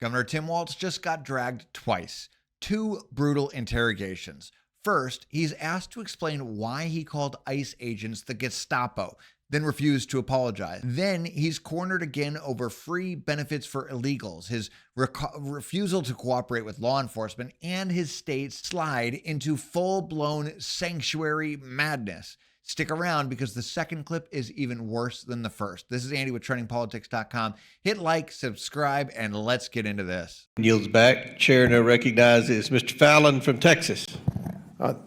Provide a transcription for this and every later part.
Governor Tim Walz just got dragged twice. Two brutal interrogations. First, he's asked to explain why he called ICE agents the Gestapo, then refused to apologize. Then he's cornered again over free benefits for illegals, his refusal to cooperate with law enforcement, and his state's slide into full-blown sanctuary madness. Stick around because the second clip is even worse than the first. This is Andy with TrendingPolitics.com. Hit like, subscribe, and let's get into this. Yields back. Chair now recognizes Mr. Fallon from Texas.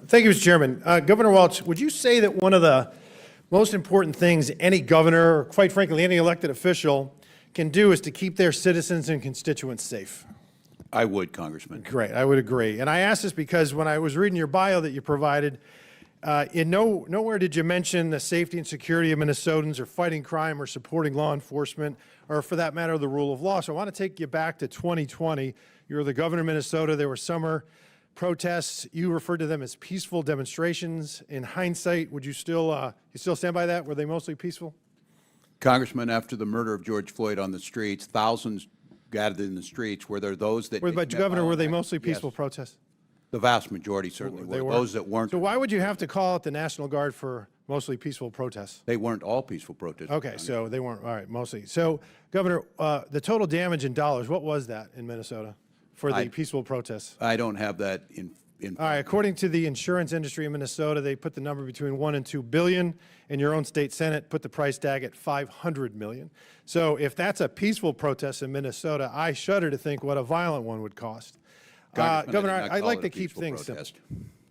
Thank you, Mr. Chairman. Governor Walz, would you say that one of the most important things any governor, or quite frankly, any elected official can do is to keep their citizens and constituents safe? I would, Congressman. Great, I would agree. And I ask this because when I was reading your bio that you provided, nowhere did you mention the safety and security of Minnesotans or fighting crime or supporting law enforcement or, for that matter, the rule of law. So I want to take you back to 2020. You were the governor of Minnesota. There were summer protests. You referred to them as peaceful demonstrations. In hindsight, would you still stand by that? Were they mostly peaceful? Congressman, after the murder of George Floyd on the streets, thousands gathered in the streets. Were there those that... But, Governor, were they mostly peaceful protests? The vast majority certainly were. Those that weren't... So why would you have to call out the National Guard for mostly peaceful protests? They weren't all peaceful protests. Okay, so they weren't. All right, mostly. So, Governor, the total damage in dollars, what was that in Minnesota for the peaceful protests? I don't have that in all right, according to the insurance industry in Minnesota, they put the number between $1 and $2 billion, and your own state Senate put the price tag at $500 million. So if that's a peaceful protest in Minnesota, I shudder to think what a violent one would cost. Governor, I'd like to keep things simple.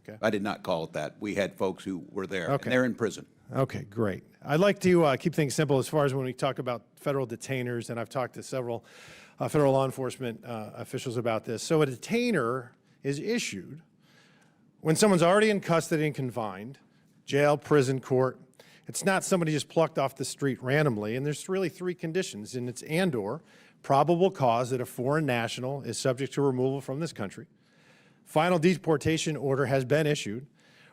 Okay. I did not call it that. We had folks who were there, and they're in prison. Okay, great. I'd like to keep things simple as far as when we talk about federal detainers, and I've talked to several federal law enforcement officials about this. So a detainer is issued when someone's already in custody and confined, jail, prison, court. It's not somebody just plucked off the street randomly, and there's really three conditions, and it's and/or probable cause that a foreign national is subject to removal from this country, final deportation order has been issued,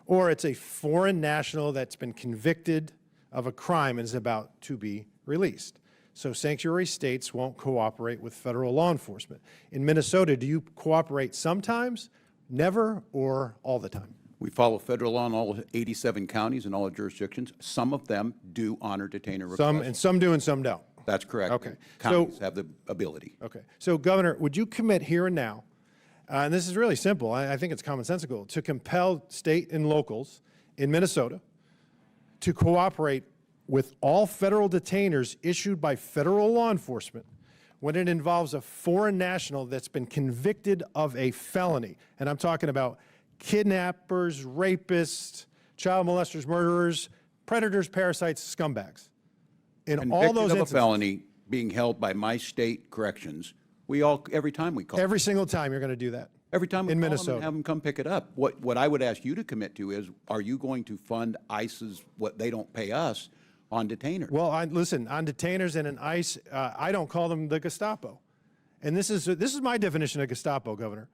or it's a foreign national that's been convicted of a crime and is about to be released. So sanctuary states won't cooperate with federal law enforcement. In Minnesota, do you cooperate sometimes, never, or all the time? We follow federal law in all 87 counties and all the jurisdictions. Some of them do honor detainer requests. Some do and some don't. That's correct. Okay. Counties have the ability. Okay. So, Governor, would you commit here and now, and this is really simple, I think it's commonsensical, to compel state and locals in Minnesota to cooperate with all federal detainers issued by federal law enforcement when it involves a foreign national that's been convicted of a felony? And I'm talking about kidnappers, rapists, child molesters, murderers, predators, parasites, scumbags. In all those instances, of a felony being held by my state corrections, every time we call. Every single time you're going to do that. Every time we in call Minnesota. them and have them come pick it up. What I would ask you to commit to is, are you going to fund ICE's what they don't pay us on detainers? Well, listen, on detainers and in ICE, I don't call them the Gestapo. And this is my definition of Gestapo, Governor.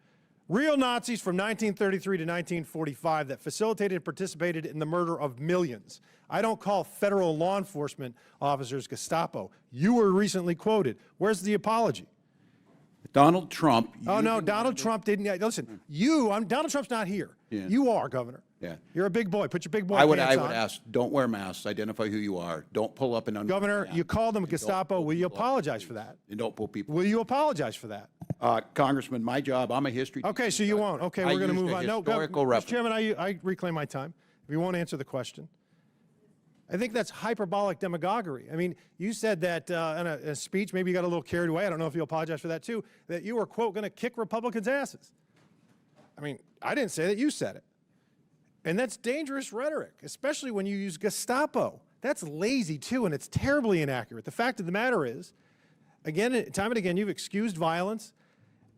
Real Nazis from 1933 to 1945 that facilitated and participated in the murder of millions. I don't call federal law enforcement officers Gestapo. You were recently quoted. Where's the apology? Donald Trump. Oh, no, Donald Trump didn't. Listen, Donald Trump's not here. Yeah. You are, Governor. Yeah. You're a big boy. Put your big boy I would pants on. ask, don't wear masks, identify who you are, don't pull up an Governor, you called them Gestapo. Will you apologize for that? And don't pull people. Will you apologize for that? Congressman, my job, I'm a history teacher. Okay, so you won't. Okay, we're going to move on. No, Mr. Chairman, I reclaim my time. If you won't answer the question. I think that's hyperbolic demagoguery. I mean, you said that in a speech, maybe you got a little carried away. I don't know if you apologize for that too, that you were, quote, going to kick Republicans' asses. I mean, I didn't say that. You said it. And that's dangerous rhetoric, especially when you use Gestapo. That's lazy too, and it's terribly inaccurate. The fact of the matter is, again, time and again, you've excused violence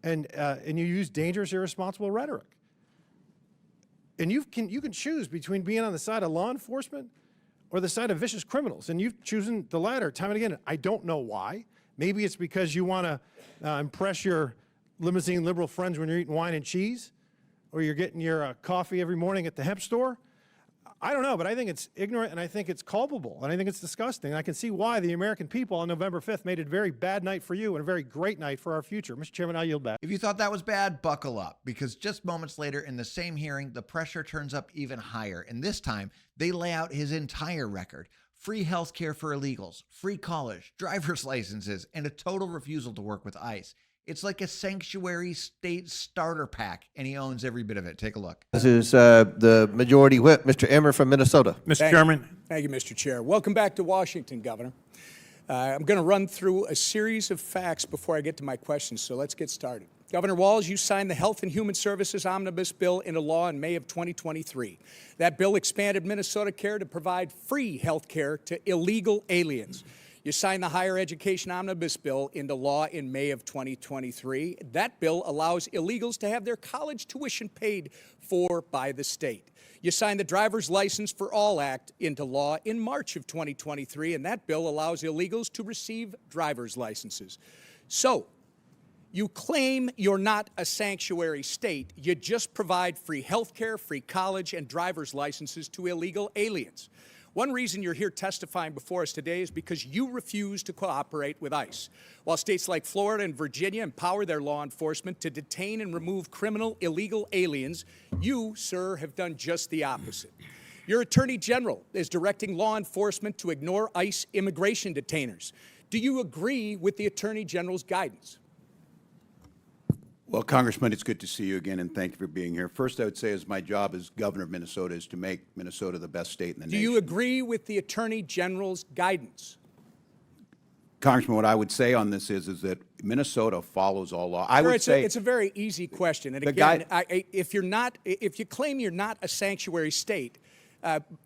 and you use dangerous, irresponsible rhetoric. And you can choose between being on the side of law enforcement or the side of vicious criminals, and you've chosen the latter time and again. I don't know why. Maybe it's because you want to impress your limousine liberal friends when you're eating wine and cheese, or you're getting your coffee every morning at the hemp store. I don't know, but I think it's ignorant and I think it's culpable and I think it's disgusting. And I can see why the American people on November 5th made it a very bad night for you and a very great night for our future. Mr. Chairman, I yield back. If you thought that was bad, buckle up, because just moments later in the same hearing, the pressure turns up even higher. And this time, they lay out his entire record. Free health care for illegals, free college, driver's licenses, and a total refusal to work with ICE. It's like a sanctuary state starter pack, and he owns every bit of it. Take a look. This is the Majority Whip, Mr. Emmer from Minnesota. Mr. Chairman. Thank you, Mr. Chair. Welcome back to Washington, Governor. I'm going to run through a series of facts before I get to my questions, so let's get started. Governor Walz, you signed the Health and Human Services Omnibus Bill into law in May of 2023. That bill expanded Minnesota Care to provide free health care to illegal aliens. You signed the Higher Education Omnibus Bill into law in May of 2023. That bill allows illegals to have their college tuition paid for by the state. You signed the Driver's License for All Act into law in March of 2023, and that bill allows illegals to receive driver's licenses. So, you claim you're not a sanctuary state. You just provide free health care, free college, and driver's licenses to illegal aliens. One reason you're here testifying before us today is because you refuse to cooperate with ICE. While states like Florida and Virginia empower their law enforcement to detain and remove criminal illegal aliens, you, sir, have done just the opposite. Your Attorney General is directing law enforcement to ignore ICE immigration detainers. Do you agree with the Attorney General's guidance? Well, Congressman, it's good to see you again, and thank you for being here. First, I would say as my job as governor of Minnesota is to make Minnesota the best state in the nation. Do you agree with the Attorney General's guidance? Congressman, what I would say on this is that Minnesota follows all law. I would say it's a very easy question. And The again, guy- if you claim you're not a sanctuary state,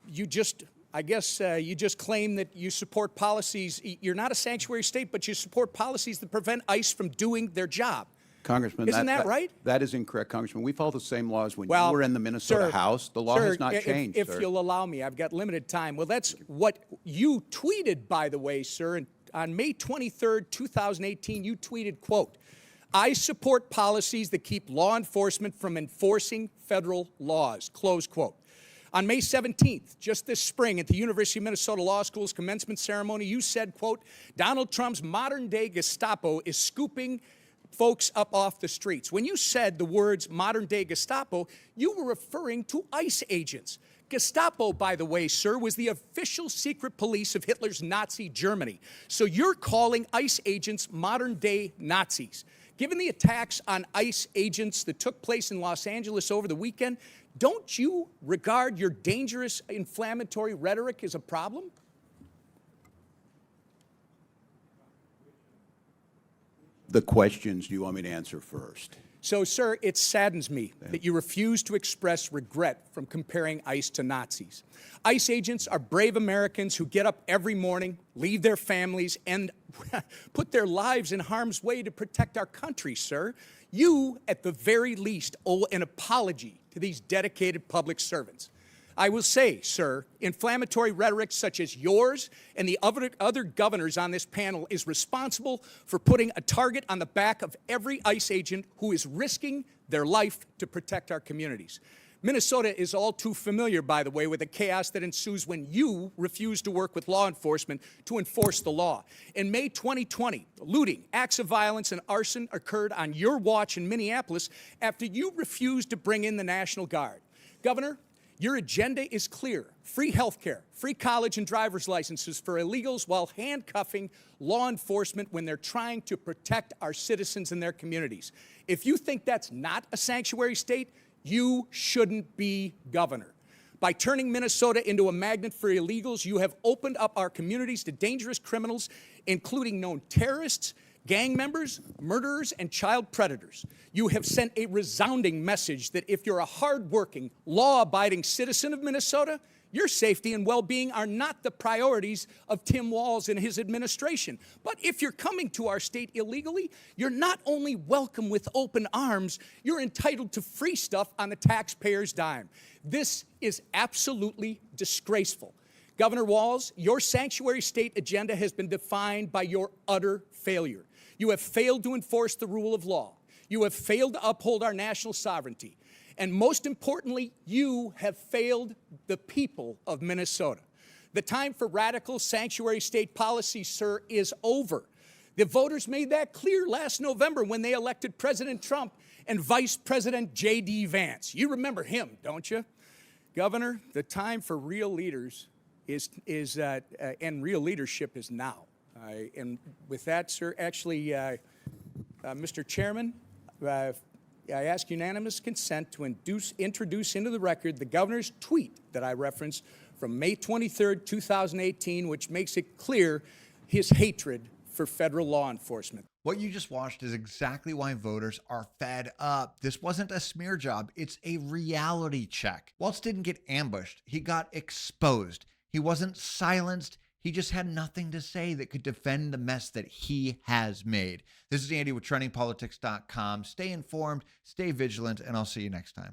you just claim that you support policies. You're not a sanctuary state, but you support policies that prevent ICE from doing their job. Congressman, Isn't that right? That is incorrect, Congressman. We follow the same laws when Well, you were in the Minnesota sir, House. The law sir, has not changed, if sir. you'll allow me, I've got limited time. Well, that's what you tweeted, by the way, sir. And on May 23rd, 2018, you tweeted, quote, "I support policies that keep law enforcement from enforcing federal laws," close quote. On May 17th, just this spring, at the University of Minnesota Law School's commencement ceremony, you said, quote, "Donald Trump's modern-day Gestapo is scooping folks up off the streets." When you said the words modern-day Gestapo, you were referring to ICE agents. Gestapo, by the way, sir, was the official secret police of Hitler's Nazi Germany. So you're calling ICE agents modern-day Nazis. Given the attacks on ICE agents that took place in Los Angeles over the weekend, don't you regard your dangerous inflammatory rhetoric as a problem? The questions do you want me to answer first? So, sir, it saddens me that you refuse to express regret from comparing ICE to Nazis. ICE agents are brave Americans who get up every morning, leave their families, and put their lives in harm's way to protect our country, sir. You, at the very least, owe an apology to these dedicated public servants. I will say, sir, inflammatory rhetoric such as yours and the other governors on this panel is responsible for putting a target on the back of every ICE agent who is risking their life to protect our communities. Minnesota is all too familiar, by the way, with the chaos that ensues when you refuse to work with law enforcement to enforce the law. In May 2020, looting, acts of violence, and arson occurred on your watch in Minneapolis after you refused to bring in the National Guard. Governor, your agenda is clear: free health care, free college and driver's licenses for illegals while handcuffing law enforcement when they're trying to protect our citizens and their communities. If you think that's not a sanctuary state, you shouldn't be governor. By turning Minnesota into a magnet for illegals, you have opened up our communities to dangerous criminals, including known terrorists, gang members, murderers, and child predators. You have sent a resounding message that if you're a hardworking, law-abiding citizen of Minnesota, your safety and well-being are not the priorities of Tim Walz and his administration. But if you're coming to our state illegally, you're not only welcome with open arms, you're entitled to free stuff on the taxpayer's dime. This is absolutely disgraceful. Governor Walz, your sanctuary state agenda has been defined by your utter failure. You have failed to enforce the rule of law. You have failed to uphold our national sovereignty. And most importantly, you have failed the people of Minnesota. The time for radical sanctuary state policy, sir, is over. The voters made that clear last November when they elected President Trump and Vice President J.D. Vance. You remember him, don't you? Governor, the time for real leaders and real leadership is now. And with that, sir, actually, Mr. Chairman, I ask unanimous consent to introduce into the record the governor's tweet that I referenced from May 23rd, 2018, which makes it clear his hatred for federal law enforcement. What you just watched is exactly why voters are fed up. This wasn't a smear job. It's a reality check. Walz didn't get ambushed. He got exposed. He wasn't silenced. He just had nothing to say that could defend the mess that he has made. This is Andy with TrendingPolitics.com. Stay informed, stay vigilant, and I'll see you next time.